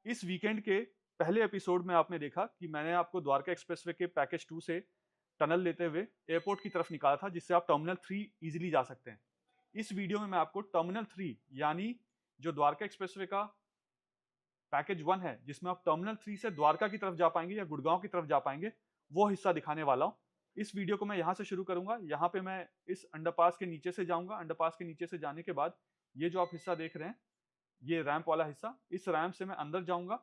इस वीकेंड के पहले एपिसोड में आपने देखा कि मैंने आपको द्वारका एक्सप्रेसवे के पैकेज 2 से टनल लेते हुए एयरपोर्ट की तरफ निकाला था, जिससे आप टर्मिनल 3 इजीली जा सकते हैं। इस वीडियो में मैं आपको टर्मिनल 3 यानी जो द्वारका एक्सप्रेसवे का पैकेज 1 है, जिसमें आप टर्मिनल 3 से द्वारका की तरफ जा पाएंगे या गुड़गांव की तरफ जा पाएंगे, वो हिस्सा दिखाने वाला हूँ। इस वीडियो को मैं यहाँ से शुरू करूंगा। यहाँ पे मैं इस अंडरपास के नीचे से जाऊंगा। अंडरपास के नीचे से जाने के बाद ये जो आप हिस्सा देख रहे हैं, ये रैंप वाला हिस्सा, इस रैंप से मैं अंदर जाऊंगा।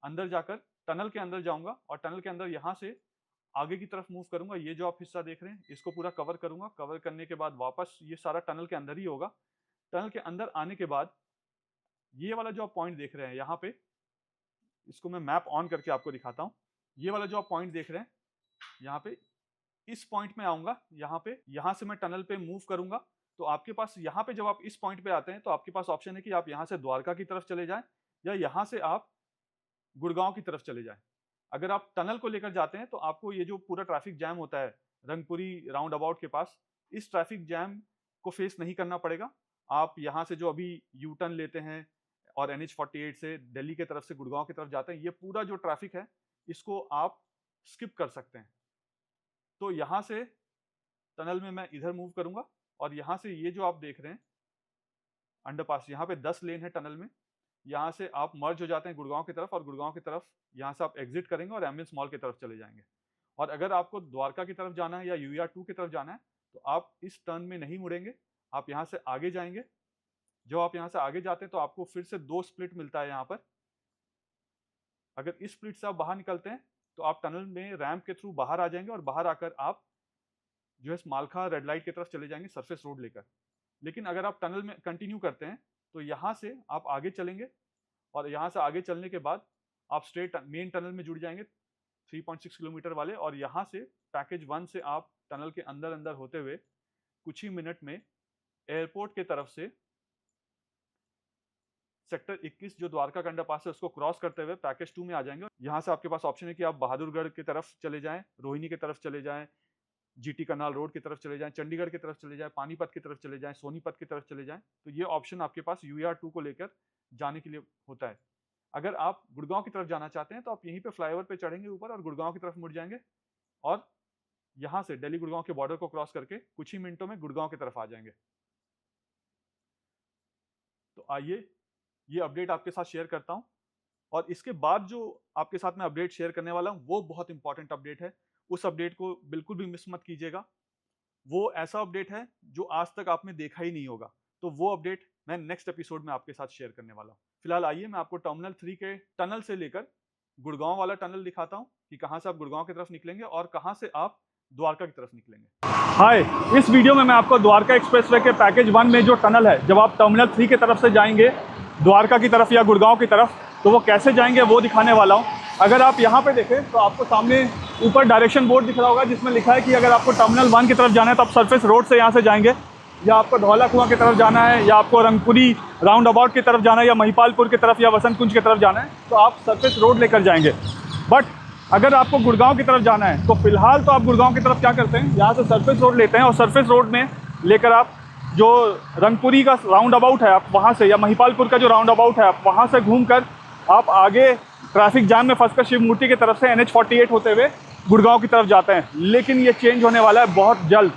अंदर जाकर टनल के अंदर जाऊंगा और टनल के अंदर यहाँ से आगे की तरफ मूव करूंगा। ये जो आप हिस्सा देख रहे हैं, इसको पूरा कवर करूंगा। कवर करने के बाद वापस ये सारा टनल के अंदर ही होगा। टनल के अंदर आने के बाद ये वाला जो आप पॉइंट देख रहे हैं, यहाँ पे इसको मैं मैप ऑन करके आपको दिखाता हूँ। ये वाला जो आप पॉइंट देख रहे हैं, यहाँ पे इस पॉइंट में आऊंगा। यहाँ से मैं टनल पे मूव करूंगा। तो आपके पास यहाँ पे जब आप इस पॉइंट पे आते हैं तो आपके पास ऑप्शन है कि आप यहाँ से द्वारका की तरफ चले जाएं या यहाँ से आप गुड़गांव की तरफ चले जाएं। अगर आप टनल को लेकर जाते हैं तो आपको ये जो पूरा ट्रैफिक जैम होता है रंगपुरी राउंड अबाउट के पास, इस ट्रैफिक जैम को फेस नहीं करना पड़ेगा। आप यहाँ से जो अभी यू टर्न लेते हैं और NH48 से दिल्ली की तरफ से गुड़गांव की तरफ जाते हैं, ये पूरा जो ट्रैफिक है इसको आप स्किप कर सकते हैं। तो यहाँ से टनल में मैं इधर मूव करूंगा और यहाँ से ये जो आप देख रहे हैं अंडरपास, यहाँ पे 10 लेन है टनल में। यहाँ से आप मर्ज हो जाते हैं गुड़गांव की तरफ और गुड़गांव की तरफ यहाँ से आप एग्जिट करेंगे और एम्बियंस मॉल की तरफ चले जाएंगे। और अगर आपको द्वारका की तरफ जाना है या UER2 की तरफ जाना है तो आप इस टर्न में नहीं मुड़ेंगे, आप यहाँ से आगे जाएंगे। जब आप यहाँ से आगे जाते हैं तो आपको फिर से 2 स्प्लिट मिलता है यहाँ पर। अगर इस स्प्लिट से आप बाहर निकलते हैं तो आप टनल में रैंप के थ्रू बाहर आ जाएंगे और बाहर आकर आप जो है मालखा रेड लाइट की तरफ चले जाएंगे सरफेस रोड लेकर। लेकिन अगर आप टनल में कंटिन्यू करते हैं तो यहाँ से आप आगे चलेंगे और यहाँ से आगे चलने के बाद आप स्ट्रेट मेन टनल में जुड़ जाएंगे 3.6 किलोमीटर वाले। और यहाँ से पैकेज 1 से आप टनल के अंदर अंदर होते हुए कुछ ही मिनट में एयरपोर्ट के तरफ से सेक्टर 21 जो द्वारका का अंडरपास है उसको क्रॉस करते हुए पैकेज 2 में आ जाएंगे। यहाँ से आपके पास ऑप्शन है कि आप बहादुरगढ़ की तरफ चले जाएं, रोहिणी की तरफ चले जाएं, GT करनाल रोड की तरफ चले जाएं, चंडीगढ़ की तरफ चले जाएं, पानीपत की तरफ चले जाएं, सोनीपत की तरफ चले जाएं। तो ये ऑप्शन आपके पास UER2 को लेकर जाने के लिए होता है। अगर आप गुड़गांव की तरफ जाना चाहते हैं तो आप यहीं पे फ्लाईओवर पे चढ़ेंगे ऊपर और गुड़गांव की तरफ मुड़ जाएंगे और यहाँ से दिल्ली गुड़गांव के बॉर्डर को क्रॉस करके कुछ ही मिनटों में गुड़गांव की तरफ आ जाएंगे। तो आइए ये अपडेट आपके साथ शेयर करता हूँ। और इसके बाद जो आपके साथ मैं अपडेट शेयर करने वाला हूँ वो बहुत इंपॉर्टेंट अपडेट है। उस अपडेट को बिल्कुल भी मिस मत कीजिएगा। वो ऐसा अपडेट है जो आज तक आपने देखा ही नहीं होगा। तो वो अपडेट मैं नेक्स्ट एपिसोड में आपके साथ शेयर करने वाला हूँ। फिलहाल आइए मैं आपको टर्मिनल 3 के टनल से लेकर गुड़गांव वाला टनल दिखाता हूँ कि कहाँ से आप गुड़गांव की तरफ निकलेंगे और कहाँ से आप द्वारका की तरफ निकलेंगे। हाय, इस वीडियो में मैं आपको द्वारका एक्सप्रेसवे के पैकेज 1 में जो टनल है, जब आप टर्मिनल 3 की तरफ से जाएंगे द्वारका की तरफ या गुड़गांव की तरफ, तो वो कैसे जाएंगे वो दिखाने वाला हूँ। अगर आप यहाँ पे देखें तो आपको सामने ऊपर डायरेक्शन बोर्ड दिख रहा होगा जिसमें लिखा है कि अगर आपको टर्मिनल 1 की तरफ जाना है तो आप सरफेस रोड से यहाँ से जाएंगे, या आपको धौला कुआं की तरफ जाना है, या आपको रंगपुरी राउंड अबाउट की तरफ जाना है, या महिपालपुर की तरफ या वसंत कुंज की तरफ जाना है, तो आप सरफेस रोड लेकर जाएंगे। बट अगर आपको गुड़गांव की तरफ जाना है तो फिलहाल तो आप गुड़गांव की तरफ क्या करते हैं, यहाँ से सरफेस रोड लेते हैं और सरफेस रोड में लेकर आप जो रंगपुरी का राउंड अबाउट है आप वहाँ से, या महिपालपुर का जो राउंड अबाउट है आप वहाँ से घूमकर आप आगे ट्रैफिक जाम में फंसकर शिव मूर्ति की तरफ से NH48 होते हुए गुड़गांव की तरफ जाते हैं। लेकिन ये चेंज होने वाला है बहुत जल्द।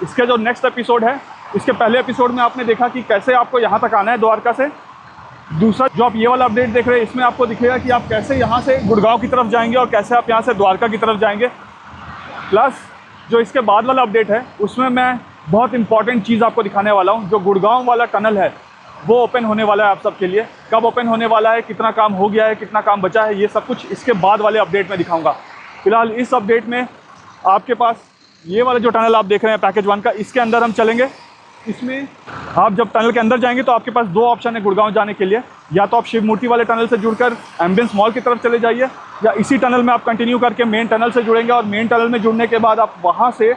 इसके जो नेक्स्ट एपिसोड है, इसके पहले एपिसोड में आपने देखा कि कैसे आपको यहाँ तक आना है द्वारका से। दूसरा जो आप ये वाला अपडेट देख रहे हैं, इसमें आपको दिखेगा कि आप कैसे यहाँ से गुड़गांव की तरफ जाएंगे और कैसे आप यहाँ से द्वारका की तरफ जाएंगे। प्लस जो इसके बाद वाला अपडेट है उसमें मैं बहुत इंपॉर्टेंट चीज़ आपको दिखाने वाला हूँ। जो गुड़गांव वाला टनल है वो ओपन होने वाला है आप सबके लिए। कब ओपन होने वाला है, कितना काम हो गया है, कितना काम बचा है, ये सब कुछ इसके बाद वाले अपडेट में दिखाऊंगा। फिलहाल इस अपडेट में आपके पास ये वाला जो टनल आप देख रहे हैं पैकेज 1 का, इसके अंदर हम चलेंगे। इसमें आप जब टनल के अंदर जाएंगे तो आपके पास 2 ऑप्शन है गुड़गांव जाने के लिए। या तो आप शिव मूर्ति वाले टनल से जुड़कर एम्बियंस मॉल की तरफ चले जाइए, या इसी टनल में आप कंटिन्यू करके मेन टनल से जुड़ेंगे और मेन टनल में जुड़ने के बाद आप वहाँ से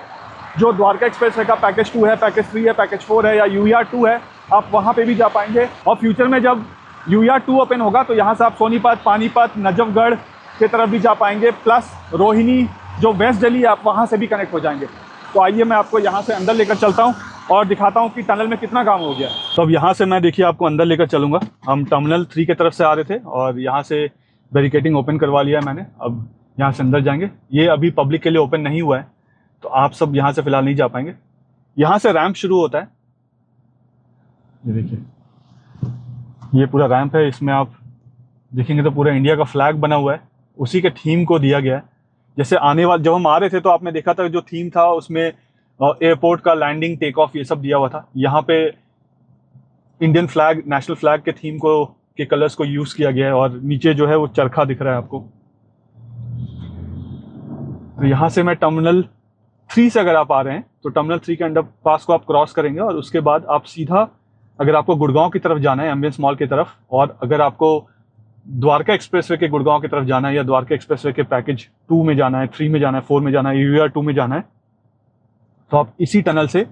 जो द्वारका एक्सप्रेसवे का पैकेज 2 है, पैकेज 3 है, पैकेज 4 है या UER2 है, आप वहाँ पे भी जा पाएंगे। और फ्यूचर में जब UER2 ओपन होगा तो यहाँ से आप सोनीपत, पानीपत, नजफगढ़ की तरफ भी जा पाएंगे। प्लस रोहिणी जो वेस्ट दिल्ली है आप वहाँ से भी कनेक्ट हो जाएंगे। तो आइए मैं आपको यहाँ से अंदर लेकर चलता हूँ। और दिखाता हूँ कि टनल में कितना काम हो गया। तो अब यहाँ से मैं देखिए आपको अंदर लेकर चलूँगा। हम टर्मिनल 3 की तरफ से आ रहे थे और यहाँ से बैरिकेडिंग ओपन करवा लिया है मैंने। अब यहाँ से अंदर जाएंगे। ये अभी पब्लिक के लिए ओपन नहीं हुआ है, तो आप सब यहाँ से फ़िलहाल नहीं जा पाएंगे। यहाँ से रैंप शुरू होता है, ये देखिए, ये पूरा रैंप है। इसमें आप देखेंगे तो पूरा इंडिया का फ्लैग बना हुआ है, उसी के थीम को दिया गया है। जैसे आने वाले, जब हम आ रहे थे तो आपने देखा था जो थीम था उसमें एयरपोर्ट का लैंडिंग, टेक ऑफ, ये सब दिया हुआ था। यहाँ पे इंडियन फ्लैग, नेशनल फ्लैग के थीम को, के कलर्स को यूज़ किया गया है। और नीचे जो है वो चरखा दिख रहा है आपको। तो यहाँ से मैं टर्मिनल 3 से अगर आप आ रहे हैं तो टर्मिनल 3 के अंडर पास को आप क्रॉस करेंगे और उसके बाद आप सीधा, अगर आपको गुड़गांव की तरफ जाना है, एम्बियंस मॉल की तरफ, और अगर आपको द्वारका एक्सप्रेसवे के गुड़गांव की तरफ जाना है या द्वारका एक्सप्रेसवे के पैकेज 2 में जाना है, 3 में जाना है, 4 में जाना है, यूआर 2 में जाना है, तो आप इसी टनल से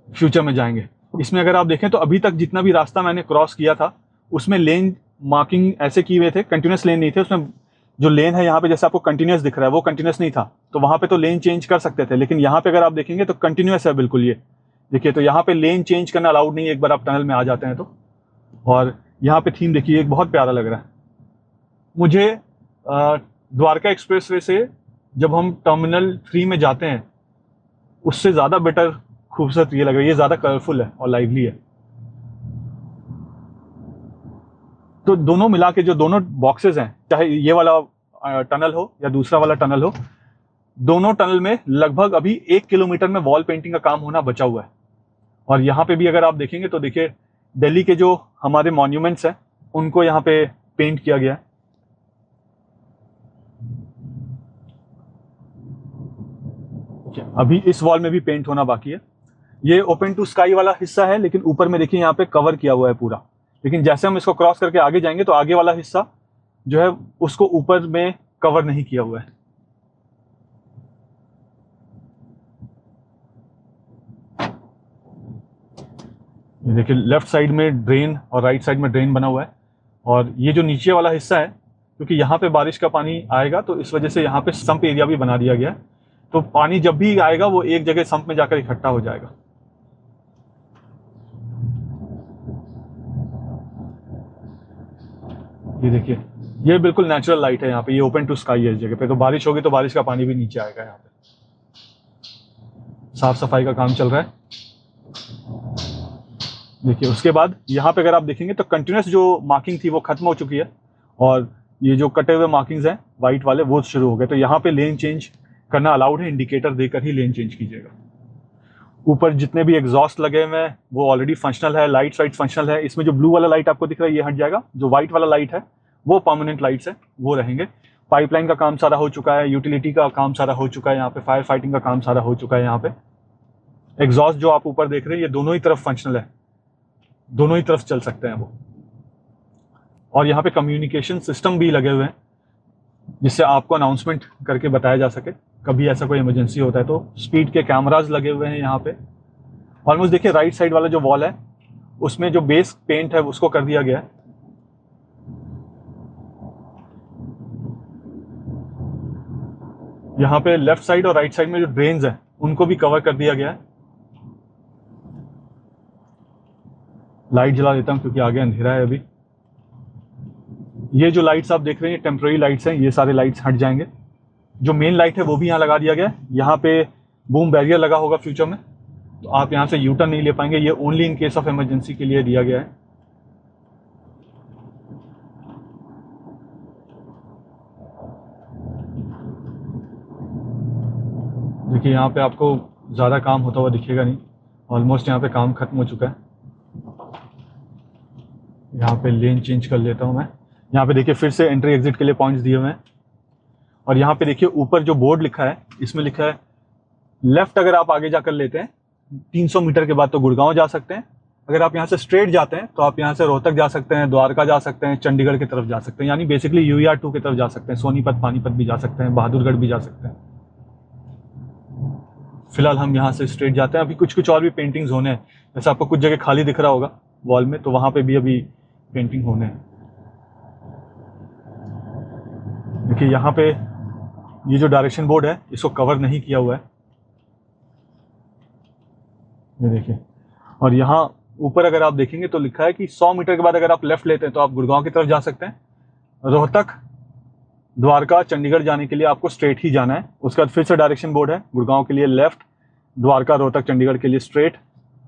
फ्यूचर में जाएंगे। इसमें अगर आप देखें तो अभी तक जितना भी रास्ता मैंने क्रॉस किया था उसमें लेन मार्किंग ऐसे किए हुए थे, कंटिन्यूस लेन नहीं थे उसमें। जो लेन है यहाँ पे जैसे आपको कंटिन्यूस दिख रहा है वो कंटिन्यूस नहीं था, तो वहाँ पे तो लेन चेंज कर सकते थे, लेकिन यहाँ पे अगर आप देखेंगे तो कंटिन्यूस है बिल्कुल। ये देखिए, तो यहाँ पे लेन चेंज करना अलाउड नहीं है एक बार आप टनल में आ जाते हैं तो। और यहाँ पे थीम देखिए, एक बहुत प्यारा लग रहा है मुझे। द्वारका एक्सप्रेसवे से जब हम टर्मिनल 3 में जाते हैं उससे ज़्यादा बेटर खूबसूरत ये लग रहा है, ये ज़्यादा कलरफुल है और लाइवली है। तो दोनों मिला के जो दोनों बॉक्सेस हैं, चाहे ये वाला टनल हो या दूसरा वाला टनल हो, दोनों टनल में लगभग अभी 1 किलोमीटर में वॉल पेंटिंग का काम होना बचा हुआ है। और यहाँ पे भी अगर आप देखेंगे तो देखिए, दिल्ली के जो हमारे मॉन्यूमेंट्स हैं उनको यहाँ पे पेंट किया गया है। अभी इस वॉल में भी पेंट होना बाकी है। ये ओपन टू स्काई वाला हिस्सा है, लेकिन ऊपर में देखिए यहाँ पे कवर किया हुआ है पूरा। लेकिन जैसे हम इसको क्रॉस करके आगे जाएंगे तो आगे वाला हिस्सा जो है उसको ऊपर में कवर नहीं किया हुआ है। ये देखिए, लेफ्ट साइड में ड्रेन और राइट साइड में ड्रेन बना हुआ है। और ये जो नीचे वाला हिस्सा है, क्योंकि यहाँ पे बारिश का पानी आएगा तो इस वजह से यहाँ पे सम्प एरिया भी बना दिया गया है। तो पानी जब भी आएगा वो एक जगह सम्प में जाकर इकट्ठा हो जाएगा। ये देखिए, ये बिल्कुल नेचुरल लाइट है यहाँ पे, ये ओपन टू स्काई है इस जगह पे। तो बारिश होगी तो बारिश का पानी भी नीचे आएगा। यहाँ पे साफ सफाई का काम चल रहा है। देखिए, उसके बाद यहाँ पे अगर आप देखेंगे तो कंटिन्यूस जो मार्किंग थी वो खत्म हो चुकी है और ये जो कटे हुए मार्किंग्स हैं वाइट वाले वो शुरू हो गए। तो यहाँ पे लेन चेंज करना अलाउड है, इंडिकेटर देकर ही लेन चेंज कीजिएगा। ऊपर जितने भी एग्जॉस्ट लगे हुए हैं वो ऑलरेडी फंक्शनल है, लाइट्स फंक्शनल है। इसमें जो ब्लू वाला लाइट आपको दिख रहा है ये हट जाएगा, जो व्हाइट वाला लाइट है वो परमानेंट लाइट्स है, वो रहेंगे। पाइपलाइन का काम सारा हो चुका है, यूटिलिटी का काम सारा हो चुका है, यहाँ पे फायर फाइटिंग का काम सारा हो चुका है। यहाँ पे एग्जॉस्ट जो आप ऊपर देख रहे हैं ये दोनों ही तरफ फंक्शनल है, दोनों ही तरफ चल सकते हैं वो। और यहाँ पे कम्युनिकेशन सिस्टम भी लगे हुए हैं जिससे आपको अनाउंसमेंट करके बताया जा सके कभी ऐसा कोई इमरजेंसी होता है। तो स्पीड के कैमराज लगे हुए हैं यहाँ पे। ऑलमोस्ट देखिए, राइट साइड वाला जो वॉल है उसमें जो बेस पेंट है उसको कर दिया गया है। यहाँ पे लेफ्ट साइड और राइट साइड में जो ड्रेन्स हैं उनको भी कवर कर दिया गया है। लाइट जला देता हूँ क्योंकि आगे अंधेरा है अभी। ये जो लाइट्स आप देख रहे हैं टेम्पररी लाइट्स हैं, ये सारे लाइट्स हट जाएंगे। जो मेन लाइट है वो भी यहाँ लगा दिया गया है। यहाँ पे बूम बैरियर लगा होगा फ्यूचर में, तो आप यहाँ से यू टर्न नहीं ले पाएंगे। ये only in case of emergency के लिए दिया गया है। देखिए, यहाँ पे आपको ज़्यादा काम होता हुआ दिखेगा नहीं, ऑलमोस्ट यहाँ पे काम खत्म हो चुका है। यहाँ पे लेन चेंज कर लेता हूँ मैं। यहाँ पे देखिए फिर से एंट्री एग्जिट के लिए पॉइंट्स दिए हुए हैं। और यहाँ पे देखिए ऊपर जो बोर्ड लिखा है इसमें लिखा है लेफ्ट अगर आप आगे जाकर लेते हैं 300 मीटर के बाद तो गुड़गांव जा सकते हैं। अगर आप यहाँ से स्ट्रेट जाते हैं तो आप यहाँ से रोहतक जा सकते हैं, द्वारका जा सकते हैं, चंडीगढ़ की तरफ जा सकते हैं, यानी बेसिकली यूआर 2 की तरफ जा सकते हैं। सोनीपत, पानीपत भी जा सकते हैं, बहादुरगढ़ भी जा सकते हैं। फिलहाल हम यहाँ से स्ट्रेट जाते हैं। अभी कुछ कुछ और भी पेंटिंग्स होने हैं, जैसे आपको कुछ जगह खाली दिख रहा होगा वॉल में, तो वहाँ पे भी अभी पेंटिंग होने हैं। देखिए, यहाँ पे ये जो डायरेक्शन बोर्ड है इसको कवर नहीं किया हुआ है। ये देखिए, और यहाँ ऊपर अगर आप देखेंगे तो लिखा है कि 100 मीटर के बाद अगर आप लेफ्ट लेते हैं तो आप गुड़गांव की तरफ जा सकते हैं। रोहतक, द्वारका, चंडीगढ़ जाने के लिए आपको स्ट्रेट ही जाना है। उसके बाद फिर से डायरेक्शन बोर्ड है, गुड़गांव के लिए लेफ्ट, द्वारका, रोहतक, चंडीगढ़ के लिए स्ट्रेट,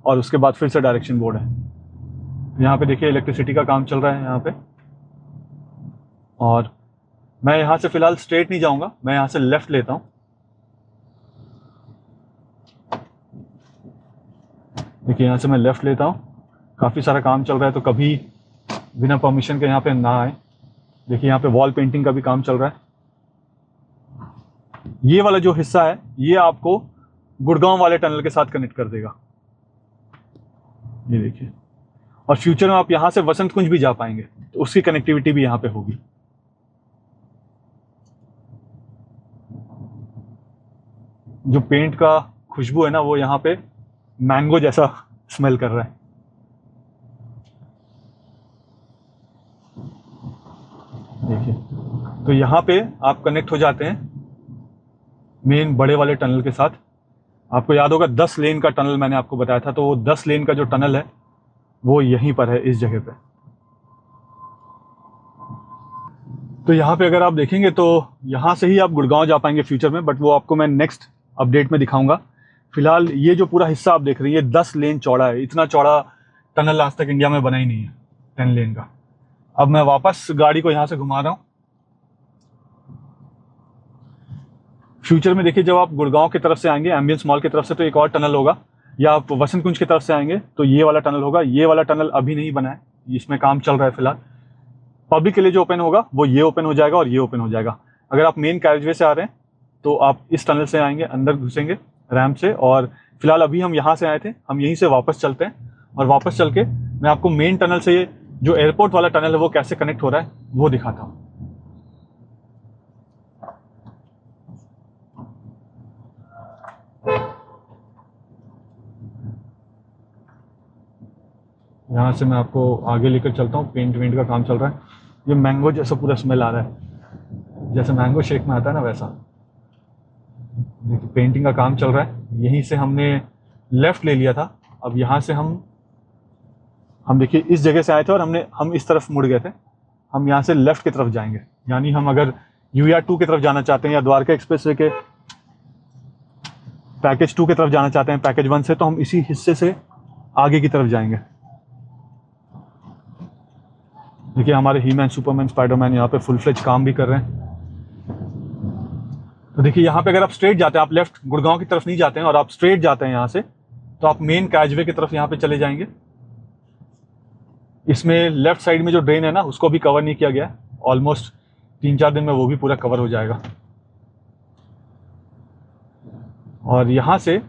और उसके बाद फिर से डायरेक्शन बोर्ड है। यहाँ पे देखिए इलेक्ट्रिसिटी का काम चल रहा है यहाँ पे, और मैं यहाँ से फिलहाल स्ट्रेट नहीं जाऊंगा, मैं यहाँ से लेफ्ट लेता हूँ। देखिए यहाँ से मैं लेफ्ट लेता हूँ, काफ़ी सारा काम चल रहा है तो कभी बिना परमिशन के यहाँ पे ना आए। देखिए यहाँ पे वॉल पेंटिंग का भी काम चल रहा है। ये वाला जो हिस्सा है ये आपको गुड़गांव वाले टनल के साथ कनेक्ट कर देगा, ये देखिए। और फ्यूचर में आप यहाँ से वसंत कुंज भी जा पाएंगे तो उसकी कनेक्टिविटी भी यहाँ पे होगी। जो पेंट का खुशबू है ना वो यहाँ पे मैंगो जैसा स्मेल कर रहा है। देखिए, तो यहाँ पे आप कनेक्ट हो जाते हैं मेन बड़े वाले टनल के साथ। आपको याद होगा 10 लेन का टनल मैंने आपको बताया था, तो वो 10 लेन का जो टनल है वो यहीं पर है, इस जगह पे। तो यहाँ पे अगर आप देखेंगे तो यहाँ से ही आप गुड़गांव जा पाएंगे फ्यूचर में, बट वो आपको मैं नेक्स्ट अपडेट में दिखाऊंगा। फिलहाल ये जो पूरा हिस्सा आप देख रहे हैं ये 10 लेन चौड़ा है। इतना चौड़ा टनल आज तक इंडिया में बना ही नहीं है 10 लेन का। अब मैं वापस गाड़ी को यहाँ से घुमा रहा हूँ। फ्यूचर में देखिए जब आप गुड़गांव की तरफ से आएंगे एम्बियंस मॉल की तरफ से तो एक और टनल होगा, या आप वसंत कुंज की तरफ से आएंगे तो ये वाला टनल होगा। ये वाला टनल अभी नहीं बना है, इसमें काम चल रहा है फिलहाल। पब्लिक के लिए जो ओपन होगा वो ये ओपन हो जाएगा और ये ओपन हो जाएगा। अगर आप मेन कैरेजवे से आ रहे हैं तो आप इस टनल से आएंगे, अंदर घुसेंगे रैम्प से। और फिलहाल अभी हम यहाँ से आए थे, हम यहीं से वापस चलते हैं, और वापस चल के मैं आपको मेन टनल से जो एयरपोर्ट वाला टनल है वो कैसे कनेक्ट हो रहा है वो दिखाता हूँ। यहाँ से मैं आपको आगे लेकर चलता हूँ। पेंट वेंट का काम चल रहा है। ये मैंगो जैसा पूरा स्मेल आ रहा है, जैसे मैंगो शेक में आता है ना वैसा। देखिए पेंटिंग का काम चल रहा है। यहीं से हमने लेफ्ट ले लिया था। अब यहाँ से हम देखिए इस जगह से आए थे और हम इस तरफ मुड़ गए थे। हम यहाँ से लेफ्ट की तरफ जाएंगे, यानी हम अगर UER 2 की तरफ जाना चाहते हैं या द्वारका एक्सप्रेसवे के पैकेज 2 की तरफ जाना चाहते हैं पैकेज 1 से, तो हम इसी हिस्से से आगे की तरफ जाएंगे। देखिए हमारे हीमैन, सुपरमैन, स्पाइडरमैन यहाँ पे फुल फ्लेज काम भी कर रहे हैं। तो देखिए यहाँ पे अगर आप स्ट्रेट जाते हैं, आप लेफ्ट गुड़गांव की तरफ नहीं जाते हैं और आप स्ट्रेट जाते हैं यहाँ से, तो आप मेन कैजवे की तरफ यहाँ पे चले जाएंगे। इसमें लेफ्ट साइड में जो ड्रेन है ना उसको भी कवर नहीं किया गया है। ऑलमोस्ट 3-4 दिन में वो भी पूरा कवर हो जाएगा। और यहाँ से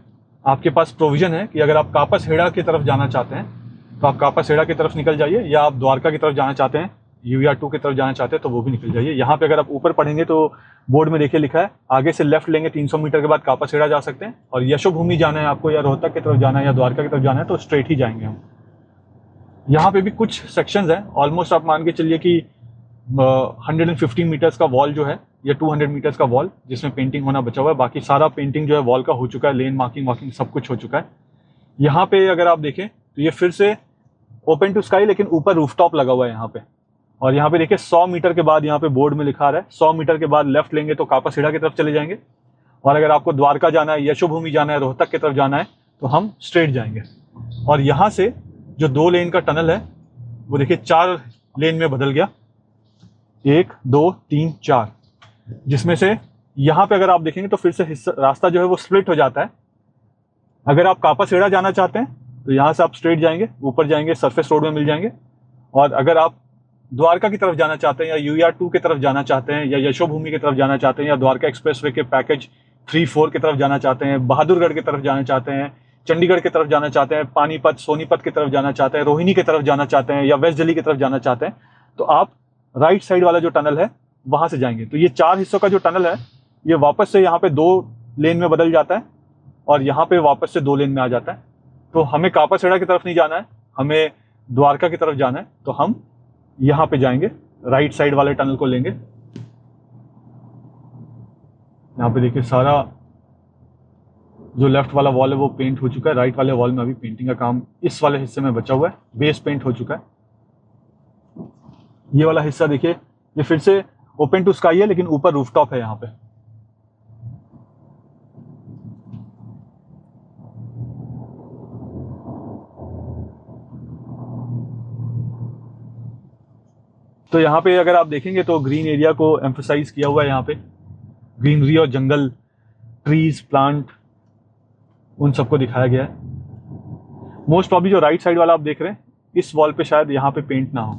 आपके पास प्रोविजन है कि अगर आप कापासहेड़ा की तरफ जाना चाहते हैं तो आप कापासहेड़ा की तरफ निकल जाइए, या आप द्वारका की तरफ जाना चाहते हैं, UER 2 की तरफ जाना चाहते हैं तो वो भी निकल जाइए। यहाँ पे अगर आप ऊपर पढ़ेंगे तो बोर्ड में देखिए लिखा है आगे से लेफ्ट लेंगे 300 मीटर के बाद कापासहेड़ा जा सकते हैं, और यशोभूमि जाना है आपको, या रोहतक की तरफ जाना है, या द्वारका की तरफ जाना है तो स्ट्रेट ही जाएंगे हम। यहाँ पे भी कुछ सेक्शंस हैं। ऑलमोस्ट आप मान के चलिए कि 150 मीटर्स का वॉल जो है, या 200 मीटर्स का वॉल जिसमें पेंटिंग होना बचा हुआ है। बाकी सारा पेंटिंग जो है वॉल का हो चुका है, लेन मार्किंग वार्किंग सब कुछ हो चुका है। यहाँ पे अगर आप देखें तो ये फिर से ओपन टू स्काई, लेकिन ऊपर रूफटॉप लगा हुआ है यहाँ पे। और यहाँ पे देखिए 100 मीटर के बाद यहाँ पे बोर्ड में लिखा रहा है 100 मीटर के बाद लेफ्ट लेंगे तो कापासहेड़ा की तरफ चले जाएंगे। और अगर आपको द्वारका जाना है, यशोभूमि जाना है, रोहतक की तरफ जाना है तो हम स्ट्रेट जाएंगे। और यहाँ से जो 2 लेन का टनल है वो देखिए 4 लेन में बदल गया, 1 2 3 4, जिसमें से यहाँ पे अगर आप देखेंगे तो फिर से रास्ता जो है वो स्प्लिट हो जाता है। अगर आप कापासहेड़ा जाना चाहते हैं तो यहाँ से आप स्ट्रेट जाएंगे, ऊपर जाएंगे, सरफेस रोड में मिल जाएंगे। और अगर आप द्वारका की तरफ जाना चाहते हैं, या UER 2 की तरफ जाना चाहते हैं, या यशोभूमि की तरफ जाना चाहते हैं, या द्वारका एक्सप्रेसवे के पैकेज 3-4 की तरफ जाना चाहते हैं, बहादुरगढ़ की तरफ जाना चाहते हैं, चंडीगढ़ की तरफ जाना चाहते हैं, पानीपत, सोनीपत की तरफ जाना चाहते हैं, रोहिणी की तरफ जाना चाहते हैं, या वेस्ट दिल्ली की तरफ जाना चाहते हैं, तो आप राइट साइड वाला जो टनल है वहां से जाएंगे। तो ये 4 हिस्सों का जो टनल है ये वापस से यहाँ पे 2 लेन में बदल जाता है, और यहाँ पे वापस से 2 लेन में आ जाता है। तो हमें कापासहेड़ा की तरफ नहीं जाना है, हमें द्वारका की तरफ जाना है, तो हम यहाँ पे जाएंगे, राइट साइड वाले टनल को लेंगे। यहाँ पे देखिए सारा जो लेफ्ट वाला वॉल है वो पेंट हो चुका है, राइट वाले वॉल में अभी पेंटिंग का काम इस वाले हिस्से में बचा हुआ है, बेस पेंट हो चुका है। ये वाला हिस्सा देखिए, ये फिर से ओपन टू स्काई है लेकिन ऊपर रूफटॉप है यहाँ पे। तो यहाँ पे अगर आप देखेंगे तो ग्रीन एरिया को एम्फसाइज किया हुआ है, यहाँ पे ग्रीनरी और जंगल, ट्रीज, प्लांट, उन सबको दिखाया गया है। मोस्ट प्रॉब्ली जो राइट साइड वाला आप देख रहे हैं इस वॉल पे शायद यहाँ पे पेंट ना हो।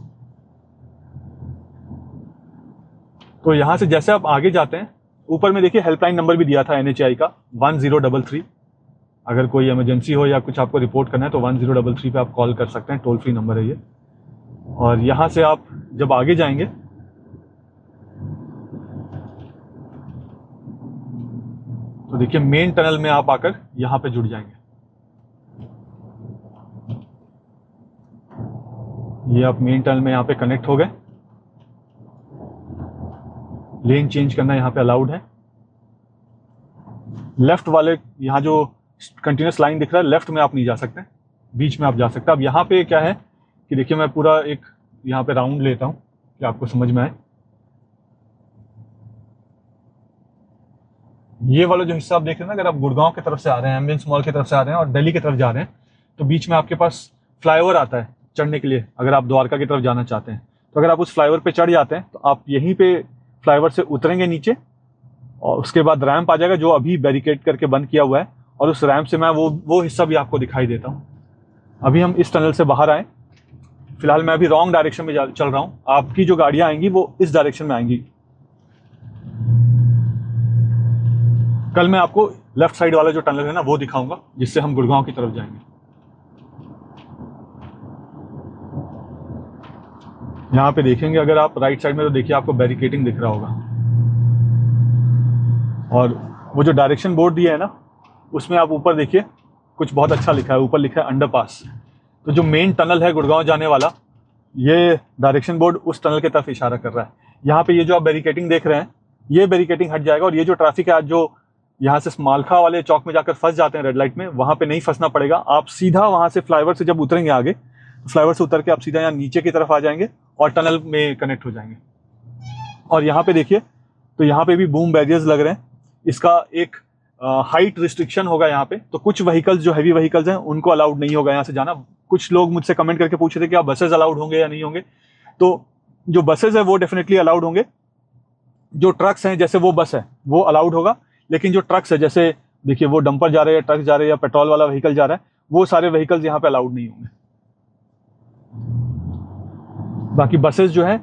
तो यहाँ से जैसे आप आगे जाते हैं, ऊपर में देखिए हेल्पलाइन नंबर भी दिया था NHAI का 1033। अगर कोई इमरजेंसी हो या कुछ आपको रिपोर्ट करना है तो 1033 पे आप कॉल कर सकते हैं, टोल फ्री नंबर है ये। और यहाँ से आप जब आगे जाएंगे तो देखिए मेन टनल में आप आकर यहाँ पे जुड़ जाएंगे। ये आप मेन टनल में यहाँ पे कनेक्ट हो गए। लेन चेंज करना यहाँ पे अलाउड है। लेफ्ट वाले यहाँ जो कंटिन्यूस लाइन दिख रहा है, लेफ्ट में आप नहीं जा सकते, बीच में आप जा सकते हैं। अब यहाँ पे क्या है कि देखिए मैं पूरा एक यहाँ पे राउंड लेता हूँ कि आपको समझ में आए। ये वाला जो हिस्सा आप देख रहे हैं ना, अगर आप गुड़गांव की तरफ से आ रहे हैं, एम्बियंस मॉल की तरफ से आ रहे हैं और दिल्ली की तरफ जा रहे हैं, तो बीच में आपके पास फ्लाईओवर आता है चढ़ने के लिए। अगर आप द्वारका की तरफ जाना चाहते हैं तो अगर आप उस फ्लाईओवर पे चढ़ जाते हैं तो आप यहीं पे फ्लाईओवर से उतरेंगे नीचे और उसके बाद रैंप आ जाएगा जो अभी बैरिकेड करके बंद किया हुआ है, और उस रैंप से मैं वो हिस्सा भी आपको दिखाई देता हूँ। अभी हम इस टनल से बाहर आए। फिलहाल मैं अभी रॉन्ग डायरेक्शन में चल रहा हूँ। आपकी जो गाड़ियाँ आएंगी वो इस डायरेक्शन में आएंगी। कल मैं आपको लेफ्ट साइड वाला जो टनल है ना वो दिखाऊंगा, जिससे हम गुड़गांव की तरफ जाएंगे। यहाँ पे देखेंगे अगर आप राइट साइड में तो देखिए आपको बैरिकेडिंग दिख रहा होगा, और वो जो डायरेक्शन बोर्ड दिया है ना उसमें आप ऊपर देखिए कुछ बहुत अच्छा लिखा है। ऊपर लिखा है अंडरपास। तो जो मेन टनल है गुड़गांव जाने वाला, ये डायरेक्शन बोर्ड उस टनल की तरफ इशारा कर रहा है। यहाँ पे ये जो आप बैरिकेडिंग देख रहे हैं ये बैरिकेडिंग हट जाएगा, और ये जो ट्रैफिक है आज जो यहाँ से मालखा वाले चौक में जाकर फंस जाते हैं रेड लाइट में, वहाँ पे नहीं फंसना पड़ेगा। आप सीधा वहाँ से फ्लाईओवर से जब उतरेंगे आगे, फ्लाईओवर से उतर के आप सीधा यहाँ नीचे की तरफ आ जाएंगे और टनल में कनेक्ट हो जाएंगे। और यहाँ पे देखिए तो यहाँ पे भी बूम बैरियर्स लग रहे हैं। इसका एक हाइट रिस्ट्रिक्शन होगा यहाँ पे, तो कुछ व्हीकल्स जो हैवी व्हीकल्स हैं उनको अलाउड नहीं होगा यहाँ से जाना। कुछ लोग मुझसे कमेंट करके पूछ रहे थे कि आप बसेज अलाउड होंगे या नहीं होंगे। तो जो बसेज है वो डेफिनेटली अलाउड होंगे। जो ट्रक्स हैं जैसे वो बस है वो अलाउड होगा, लेकिन जो ट्रक्स है जैसे देखिए वो डंपर जा रहे हैं, ट्रक जा रहे हैं या पेट्रोल वाला व्हीकल जा रहा है, वो सारे व्हीकल्स यहाँ पे अलाउड नहीं होंगे। बाकी बसेस जो है,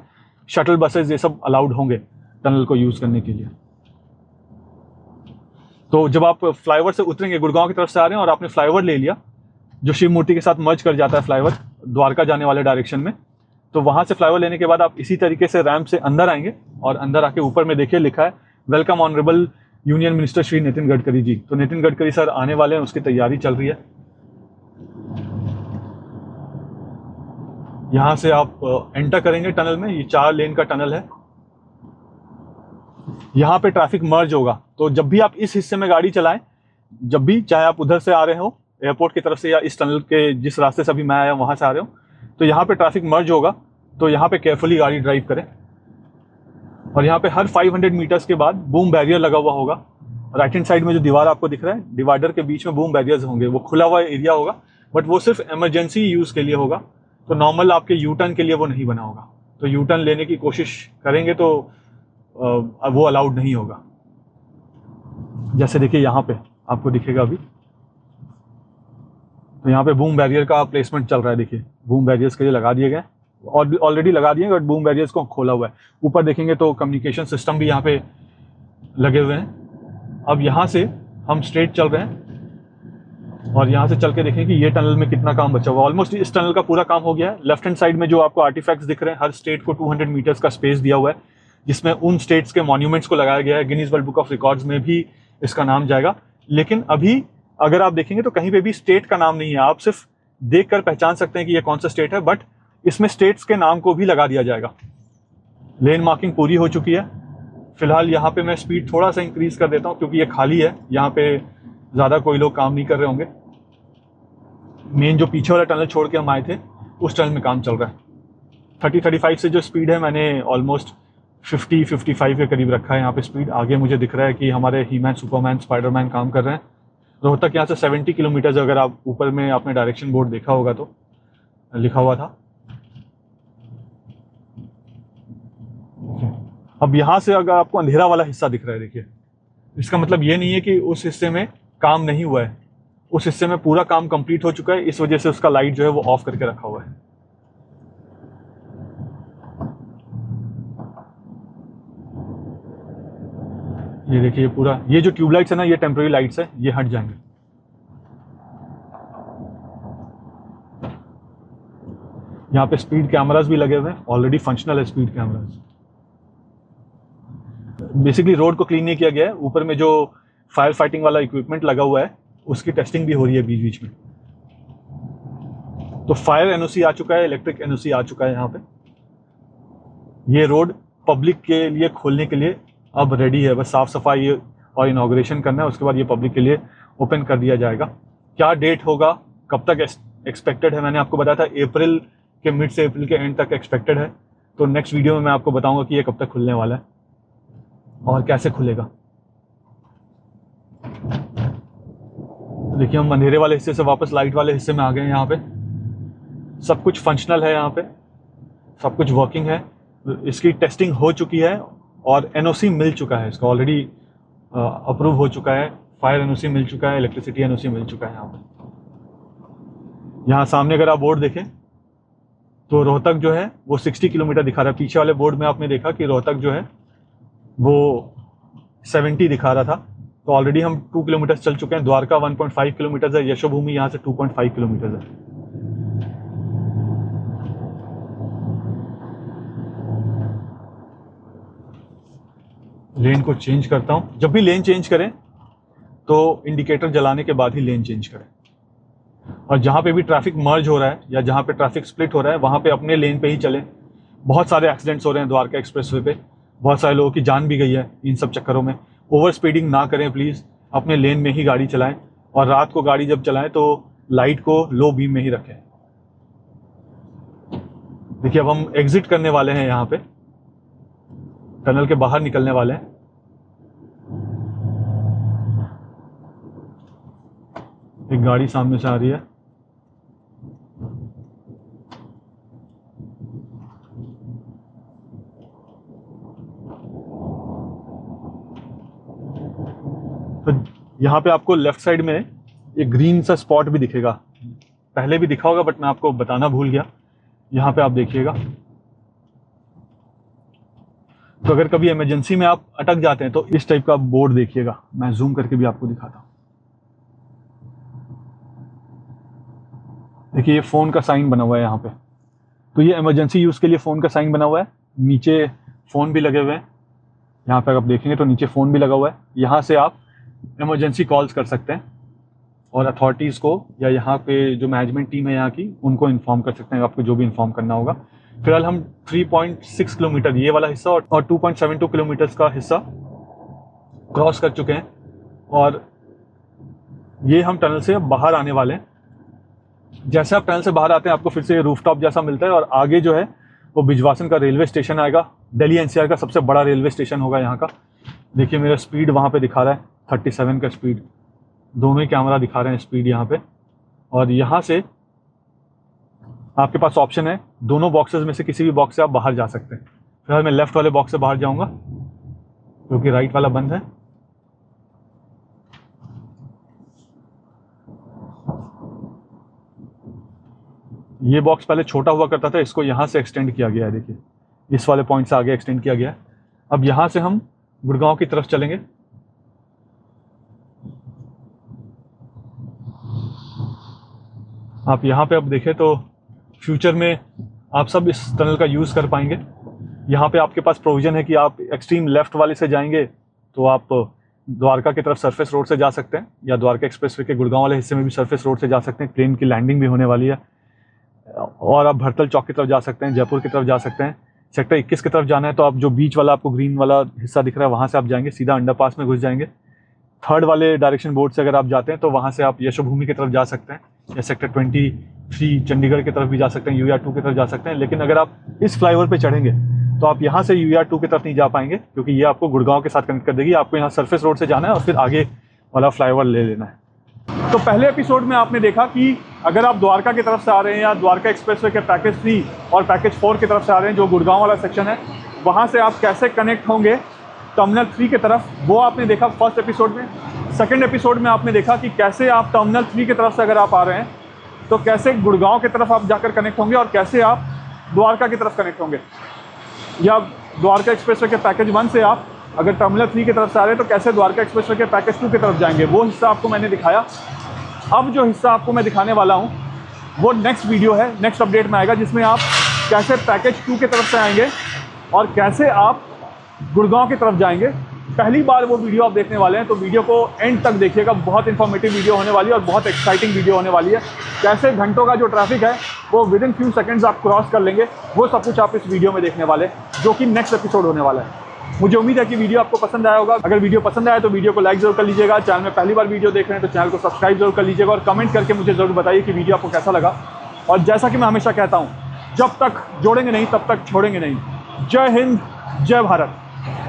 शटल बसेस, ये सब अलाउड होंगे टनल को यूज करने के लिए। तो जब आप फ्लाईओवर से उतरेंगे, गुड़गांव की तरफ से आ रहे हैं और आपने फ्लाईओवर ले लिया जो शिव मूर्ति के साथ मर्ज कर जाता है फ्लाईओवर द्वारका जाने वाले डायरेक्शन में, तो वहां से फ्लाईओवर लेने के बाद आप इसी तरीके से रैंप से अंदर आएंगे और अंदर आके ऊपर में देखिए लिखा है welcome honourable union minister Shri Nitin Gadkari ji. तो नितिन गडकरी सर आने वाले हैं, उसकी तैयारी चल रही है। यहां से आप एंटर करेंगे टनल में। ये 4 लेन का टनल है। यहाँ पे ट्रैफिक मर्ज होगा, तो जब भी आप इस हिस्से में गाड़ी चलाएं, जब भी, चाहे आप उधर से आ रहे हो एयरपोर्ट की तरफ से या इस टनल के जिस रास्ते से अभी मैं आया वहां से आ रहे हो, तो यहाँ पे ट्रैफिक मर्ज होगा। तो यहाँ पे केयरफुली गाड़ी ड्राइव करें। और यहाँ पे हर 500 मीटर्स के बाद बूम बैरियर लगा हुआ होगा। राइट हैंड साइड में जो दीवार आपको दिख रहा है, डिवाइडर के बीच में बूम बैरियर्स होंगे। वो खुला हुआ एरिया होगा, बट वो सिर्फ इमरजेंसी यूज के लिए होगा। तो नॉर्मल आपके यू टर्न के लिए वो नहीं बना होगा। तो यू टर्न लेने की कोशिश करेंगे तो वो अलाउड नहीं होगा। जैसे देखिए यहाँ पे आपको दिखेगा अभी, तो यहाँ पे बूम बैरियर का प्लेसमेंट चल रहा है। देखिए बूम बैरियर्स के लिए लगा दिए गए, और ऑलरेडी लगा दिए, बट बूम बैरियर्स को खोला हुआ है। ऊपर देखेंगे तो कम्युनिकेशन सिस्टम भी यहाँ पे लगे हुए हैं। अब यहाँ से हम स्ट्रेट चल रहे हैं और यहाँ से चल के देखें कि ये टनल में कितना काम बचा हुआ है। ऑलमोस्ट इस टनल का पूरा काम हो गया है। लेफ्ट हैंड साइड में जो आपको आर्टिफैक्ट्स दिख रहे हैं, हर स्टेट को 200 मीटर्स का स्पेस दिया हुआ है, जिसमें उन स्टेट्स के मॉन्यूमेंट्स को लगाया गया है। Guinness world book of records में भी इसका नाम जाएगा। लेकिन अभी अगर आप देखेंगे तो कहीं पे भी स्टेट का नाम नहीं है। आप सिर्फ देखकर पहचान सकते हैं कि ये कौन सा स्टेट है, बट इसमें स्टेट्स के नाम को भी लगा दिया जाएगा। लेन मार्किंग पूरी हो चुकी है। फिलहाल यहाँ पे मैं स्पीड थोड़ा सा इंक्रीज कर देता हूँ क्योंकि ये खाली है। यहाँ पे ज़्यादा कोई लोग काम नहीं कर रहे होंगे। मेन जो पीछे वाला टनल छोड़ के हम आए थे उस टनल में काम चल रहा है। 30-35 से जो स्पीड है मैंने ऑलमोस्ट 50-55 के करीब रखा है यहाँ पे स्पीड। आगे मुझे दिख रहा है कि हमारे हीमैन, सुपरमैन, स्पाइडरमैन काम कर रहे हैं। रोहतक यहाँ से 70 किलोमीटर, अगर आप ऊपर में आपने डायरेक्शन बोर्ड देखा होगा तो लिखा हुआ था। अब यहाँ से अगर आपको अंधेरा वाला हिस्सा दिख रहा है, देखिए, इसका मतलब ये नहीं है कि उस हिस्से में काम नहीं हुआ है। उस हिस्से में पूरा काम कंप्लीट हो चुका है, इस वजह से उसका लाइट जो है वो ऑफ करके रखा हुआ है। ये देखिए पूरा, ये जो ट्यूबलाइट्स है ना, ये टेम्पररी लाइट्स है, ये हट जाएंगे। यहाँ पे स्पीड कैमरास भी लगे हुए हैं, ऑलरेडी फंक्शनल है स्पीड कैमरास। बेसिकली रोड को क्लीन नहीं किया गया है, ऊपर में जो फायर फाइटिंग वाला इक्विपमेंट लगा हुआ है उसकी टेस्टिंग भी हो रही है बीच बीच में। तो फायर एनओसी आ चुका है, इलेक्ट्रिक एनओसी आ चुका है यहाँ पे। ये रोड पब्लिक के लिए खोलने के लिए अब रेडी है, बस साफ सफाई और इनॉग्रेशन करना है, उसके बाद ये पब्लिक के लिए ओपन कर दिया जाएगा। क्या डेट होगा, कब तक एक्सपेक्टेड है, मैंने आपको बताया था अप्रैल के मिड से अप्रैल के एंड तक एक्सपेक्टेड है। तो नेक्स्ट वीडियो में मैं आपको बताऊंगा कि ये कब तक खुलने वाला है और कैसे खुलेगा। देखिए हम अंधेरे वाले हिस्से से वापस लाइट वाले हिस्से में आ गए हैं। यहाँ पे सब कुछ फंक्शनल है, यहाँ पे सब कुछ वर्किंग है। इसकी टेस्टिंग हो चुकी है और एनओसी मिल चुका है, इसका ऑलरेडी अप्रूव हो चुका है। फायर एनओसी मिल चुका है, इलेक्ट्रिसिटी एनओसी मिल चुका है। यहाँ पे, यहाँ सामने अगर आप बोर्ड देखें तो रोहतक जो है वो 60 किलोमीटर दिखा रहा है। पीछे वाले बोर्ड में आपने देखा कि रोहतक जो है वो 70 दिखा रहा था। तो ऑलरेडी हम 2 किलोमीटर चल चुके हैं। द्वारका 1.5 किलोमीटर है, यशोभूमि यहाँ से 2.5 किलोमीटर है। लेन को चेंज करता हूं। जब भी लेन चेंज करें तो इंडिकेटर जलाने के बाद ही लेन चेंज करें, और जहां पे भी ट्रैफिक मर्ज हो रहा है या जहां पे ट्रैफिक स्प्लिट हो रहा है वहां पे अपने लेन पे ही चलें। बहुत सारे एक्सीडेंट्स हो रहे हैं द्वारका एक्सप्रेसवे पे, बहुत सारे लोगों की जान भी गई है इन सब चक्करों में। ओवर स्पीडिंग ना करें प्लीज़, अपने लेन में ही गाड़ी चलाएं, और रात को गाड़ी जब चलाएं तो लाइट को लो बीम में ही रखें। देखिए अब हम एग्जिट करने वाले हैं, यहाँ पे टनल के बाहर निकलने वाले हैं। एक गाड़ी सामने से आ रही है। तो यहाँ पे आपको लेफ्ट साइड में एक ग्रीन सा स्पॉट भी दिखेगा, पहले भी दिखा होगा बट मैं आपको बताना भूल गया। यहाँ पे आप देखिएगा, तो अगर कभी इमरजेंसी में आप अटक जाते हैं तो इस टाइप का बोर्ड देखिएगा। मैं जूम करके भी आपको दिखाता हूँ। देखिए ये फ़ोन का साइन बना हुआ है यहाँ पे, तो ये इमरजेंसी यूज़ के लिए फ़ोन का साइन बना हुआ है। नीचे फ़ोन भी लगे हुए हैं, यहाँ पे आप देखेंगे तो नीचे फ़ोन भी लगा हुआ है। यहाँ से आप इमरजेंसी कॉल्स कर सकते हैं और अथॉरिटीज़ को या यहाँ पे जो मैनेजमेंट टीम है यहाँ की उनको इन्फॉर्म कर सकते हैं, आपको जो भी इन्फॉर्म करना होगा। फिलहाल हम 3.6 किलोमीटर ये वाला हिस्सा और 2.72 किलोमीटर्स का हिस्सा क्रॉस कर चुके हैं, और ये हम टनल से बाहर आने वाले हैं। जैसे आप टनल से बाहर आते हैं आपको फिर से रूफटॉप जैसा मिलता है, और आगे जो है वो बिजवासन का रेलवे स्टेशन आएगा। दिल्ली एनसीआर का सबसे बड़ा रेलवे स्टेशन होगा यहाँ का। देखिए मेरा स्पीड वहाँ पे दिखा रहा है 37 का स्पीड, दोनों ही कैमरा दिखा रहे हैं स्पीड यहाँ पे। और यहाँ से आपके पास ऑप्शन है, दोनों बॉक्सेस में से किसी भी बॉक्स से आप बाहर जा सकते हैं। फिलहाल मैं लेफ्ट वाले बॉक्स से बाहर जाऊँगा क्योंकि राइट वाला बंद है। ये बॉक्स पहले छोटा हुआ करता था, इसको यहाँ से एक्सटेंड किया गया है। देखिए इस वाले पॉइंट से आगे एक्सटेंड किया गया है। अब यहाँ से हम गुड़गांव की तरफ चलेंगे। आप यहाँ पे अब देखें तो फ्यूचर में आप सब इस टनल का यूज़ कर पाएंगे। यहाँ पे आपके पास प्रोविज़न है कि आप एक्सट्रीम लेफ्ट वाले से जाएंगे तो आप द्वारका की तरफ सरफेस रोड से जा सकते हैं, या द्वारका एक्सप्रेसवे के गुड़गांव वाले हिस्से में भी सरफेस रोड से जा सकते हैं। प्लेन की लैंडिंग भी होने वाली है। और आप भरतल चौक की तरफ जा सकते हैं, जयपुर की तरफ जा सकते हैं। सेक्टर 21 की तरफ जाना है तो आप जो बीच वाला आपको ग्रीन वाला हिस्सा दिख रहा है वहाँ से आप जाएंगे, सीधा अंडरपास में घुस जाएंगे। 3rd वाले डायरेक्शन बोर्ड से अगर आप जाते हैं तो वहाँ से आप यशोभूमि की तरफ जा सकते हैं, या सेक्टर 23 चंडीगढ़ की तरफ भी जा सकते हैं, UER2 की तरफ जा सकते हैं। लेकिन अगर आप इस फ्लाईओवर पे चढ़ेंगे तो आप यहाँ से UER2 की तरफ नहीं जा पाएंगे, क्योंकि ये आपको गुड़गांव के साथ कनेक्ट कर देगी। आपको यहाँ सरफेस रोड से जाना है और फिर आगे वाला फ्लाईओवर ले लेना है। तो पहले एपिसोड में आपने देखा कि अगर आप द्वारका की तरफ से आ रहे हैं या द्वारका एक्सप्रेसवे के पैकेज 3 और पैकेज 4 की तरफ से आ रहे हैं, जो गुड़गांव वाला सेक्शन है, वहाँ से आप कैसे कनेक्ट होंगे टर्मिनल 3 की तरफ, वो आपने देखा फर्स्ट एपिसोड में। सेकंड एपिसोड में आपने देखा कि कैसे आप टर्मिनल 3 की तरफ से अगर आप आ रहे हैं तो कैसे गुड़गांव की तरफ आप जाकर कनेक्ट होंगे और कैसे आप द्वारका की तरफ कनेक्ट होंगे, या द्वारका एक्सप्रेसवे के पैकेज 1 से आप अगर टर्मिनल 3 की तरफ से आ रहे हैं तो कैसे द्वारका एक्सप्रेसवे के पैकेज 2 की तरफ जाएंगे। वो हिस्सा आपको मैंने दिखाया। अब जो हिस्सा आपको मैं दिखाने वाला हूँ वो नेक्स्ट वीडियो है, नेक्स्ट अपडेट में आएगा, जिसमें आप कैसे पैकेज 2 की तरफ से आएंगे और कैसे आप गुड़गांव की तरफ जाएंगे। पहली बार वो वीडियो आप देखने वाले हैं तो वीडियो को एंड तक देखिएगा। बहुत इंफॉर्मेटिव वीडियो होने वाली है और बहुत एक्साइटिंग वीडियो होने वाली है। कैसे घंटों का जो ट्रैफिक है वो विद इन फ्यू सेकंड्स आप क्रॉस कर लेंगे, वो सब कुछ आप इस वीडियो में देखने वाले हैं, जो कि नेक्स्ट एपिसोड होने वाला है। मुझे उम्मीद है कि वीडियो आपको पसंद आया होगा। अगर वीडियो पसंद आया तो वीडियो को लाइक जरूर कर लीजिएगा। चैनल में पहली बार वीडियो देख रहे हैं तो चैनल को सब्सक्राइब जरूर कर लीजिएगा और कमेंट करके मुझे ज़रूर बताइए कि वीडियो आपको कैसा लगा। और जैसा कि मैं हमेशा कहता हूँ, जब तक जोड़ेंगे नहीं तब तक छोड़ेंगे नहीं। जय हिंद, जय भारत।